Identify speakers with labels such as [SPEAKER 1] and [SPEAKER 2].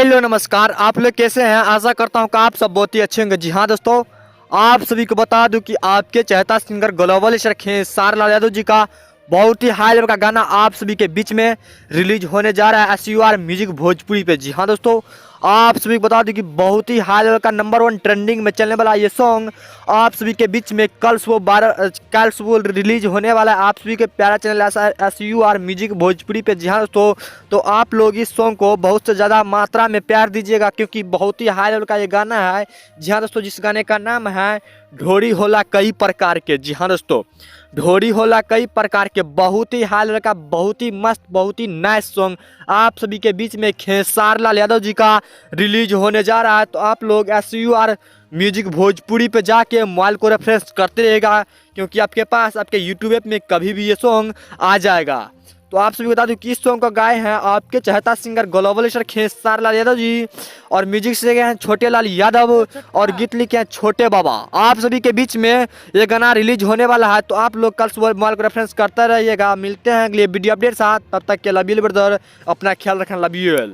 [SPEAKER 1] Hello नमस्कार। आप लोग कैसे हैं? आशा करता हूं कि आप सब बहुत ही अच्छे होंगे। जी हाँ दोस्तों, आप सभी को बता दूं कि आपके चहेता singer global star Khesari Lal Yadav ji का बहुत ही हाई लेवल का गाना आप सभी के बीच में रिलीज होने जा रहा है SUR म्यूजिक भोजपुरी पे। जी हाँ दोस्तों, आप सभी को बता दूं कि बहुत ही हाई लेवल का नंबर 1 ट्रेंडिंग में चलने वाला ये सॉन्ग आप सभी के बीच में कल सुबह रिलीज होने वाला है आप सभी के प्यारा चैनल SUR म्यूजिक भोजपुरी पे। जी हाँ दोस्तों, तो आप लोग इस सॉन्ग को बहुत से ज़्यादा मात्रा में प्यार दीजिएगा क्योंकि बहुत ही हाई लेवल का ये गाना है। जी हाँ दोस्तों, जिस गाने का नाम है ढोरी होला कई प्रकार के। जी हाँ दोस्तों, ढोरी होला कई प्रकार के बहुत ही हाई लेवल का, बहुत ही मस्त, बहुत ही नाइस सॉन्ग आप सभी के बीच में खेसारी लाल यादव जी का रिलीज होने जा रहा है। तो आप लोग SUR म्यूजिक भोजपुरी पे जाके मोबाइल को रेफरेंस करते रहेगा क्योंकि आपके पास आपके यूट्यूब ऐप में कभी भी ये सॉन्ग आ जाएगा। तो आप सभी बता दूं कि इस सॉन्ग का गाए हैं आपके चहेता singer global star Khesari Lal Yadav ji, और म्यूजिक से गए हैं छोटे लाल यादव, और गीत लिखे हैं छोटे बाबा। आप सभी के बीच में ये गाना रिलीज होने वाला है। तो आप लोग कल सुबह मोबाइल को रेफरेंस करते रहिएगा। मिलते हैं अगले वीडियो अपडेट साथ, तब तक के लव यू ब्रदर, अपना ख्याल रखना, लव यू।